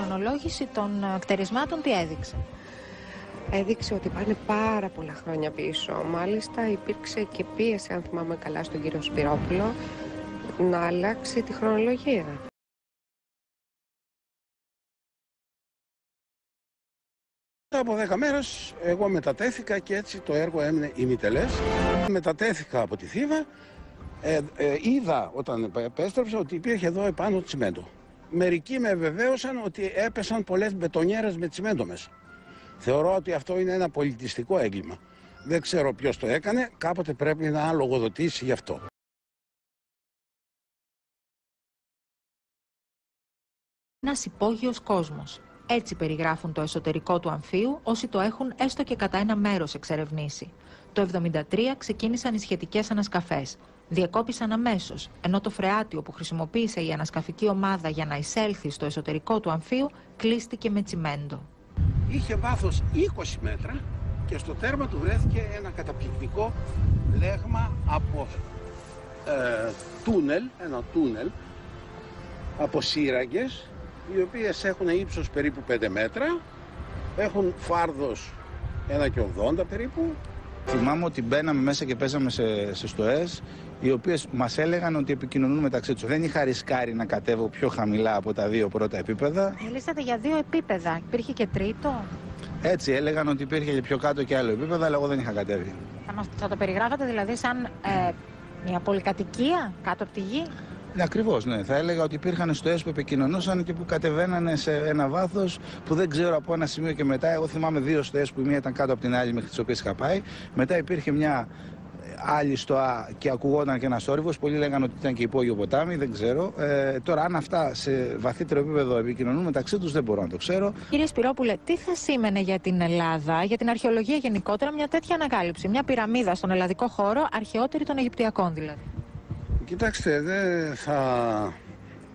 χρονολόγηση των κτερισμάτων τι έδειξε? Έδειξε ότι πάνε πάρα πολλά χρόνια πίσω. Μάλιστα υπήρξε και πίεση, αν θυμάμαι καλά, στον κύριο Σπυρόπουλο να αλλάξει τη χρονολογία. Από 10 μέρες εγώ μετατέθηκα και έτσι το έργο έμεινε ημιτελές. Μετατέθηκα από τη Θήβα, είδα όταν επέστρεψα ότι υπήρχε εδώ επάνω τσιμέντο. Μερικοί με βεβαίωσαν ότι έπεσαν πολλές μπετονιέρες με τσιμέντο μέσα. Θεωρώ ότι αυτό είναι ένα πολιτιστικό έγκλημα. Δεν ξέρω ποιος το έκανε, κάποτε πρέπει να λογοδοτήσει γι' αυτό. Ένας υπόγειος κόσμος. Έτσι περιγράφουν το εσωτερικό του αμφίου όσοι το έχουν έστω και κατά ένα μέρος εξερευνήσει. Το 1973 ξεκίνησαν οι σχετικές ανασκαφές. Διεκόπησαν αμέσως, ενώ το φρεάτιο που χρησιμοποίησε η ανασκαφική ομάδα για να εισέλθει στο εσωτερικό του αμφίου κλείστηκε με τσιμέντο. Είχε βάθος 20 μέτρα και στο τέρμα του βρέθηκε ένα καταπληκτικό λέγμα από ένα τούνελ από σύραγγες, οι οποίες έχουν ύψος περίπου 5 μέτρα, έχουν φάρδος 1,80 περίπου. Θυμάμαι ότι μπαίναμε μέσα και παίζαμε σε στοές, οι οποίες μας έλεγαν ότι επικοινωνούν μεταξύ τους. Δεν είχα ρισκάρει να κατέβω πιο χαμηλά από τα 2 πρώτα επίπεδα. Μιλήσατε για 2 επίπεδα. Υπήρχε και τρίτο? Έτσι έλεγαν ότι υπήρχε και πιο κάτω και άλλο επίπεδο, αλλά εγώ δεν είχα κατέβει. Θα το περιγράφατε δηλαδή σαν μια πολυκατοικία κάτω από τη γη? Ακριβώς, ναι. Θα έλεγα ότι υπήρχαν στοές που επικοινωνούσαν και που κατεβαίνανε σε ένα βάθος που δεν ξέρω από ένα σημείο και μετά. Εγώ θυμάμαι 2 στοές που η μία ήταν κάτω από την άλλη μέχρι τις οποίες είχα πάει. Μετά υπήρχε μια άλλη στοά και ακουγόταν και ένας θόρυβος. Πολλοί λέγανε ότι ήταν και υπόγειο ποτάμι, δεν ξέρω. Τώρα, αν αυτά σε βαθύτερο επίπεδο επικοινωνούν μεταξύ τους, δεν μπορώ να το ξέρω. Κύριε Σπυρόπουλε, τι θα σήμαινε για την Ελλάδα, για την αρχαιολογία γενικότερα, μια τέτοια ανακάλυψη? Μια πυραμίδα στον ελλαδικό χώρο, αρχαιότερη των Αιγυπτιακών δηλαδή. Κοιτάξτε, δεν θα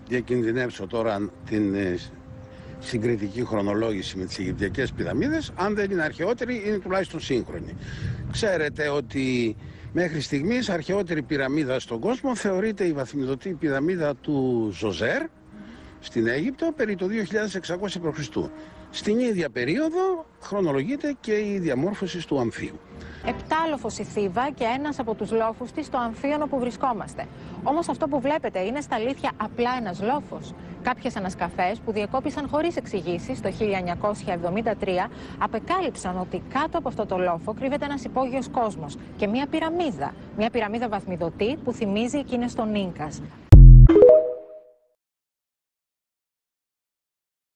διακινδυνεύσω τώρα την συγκριτική χρονολόγηση με τις Αιγυπτιακές πυραμίδες. Αν δεν είναι αρχαιότερη, είναι τουλάχιστον σύγχρονη. Ξέρετε ότι μέχρι στιγμής αρχαιότερη πυραμίδα στον κόσμο θεωρείται η βαθμιδωτή πυραμίδα του Ζωζέρ στην Αίγυπτο περί το 2600 π.Χ. Στην ίδια περίοδο χρονολογείται και η διαμόρφωση του αμφίου. 7λοφος η Θήβα και ένας από τους λόφους της στο αμφίωνο που βρισκόμαστε. Όμως αυτό που βλέπετε είναι στα αλήθεια απλά ένας λόφος. Κάποιες ανασκαφές που διεκόπησαν χωρίς εξηγήσεις το 1973 απεκάλυψαν ότι κάτω από αυτό το λόφο κρύβεται ένας υπόγειος κόσμος και μια πυραμίδα. Μια πυραμίδα βαθμιδωτή που θυμίζει εκείνες των Ίνκας.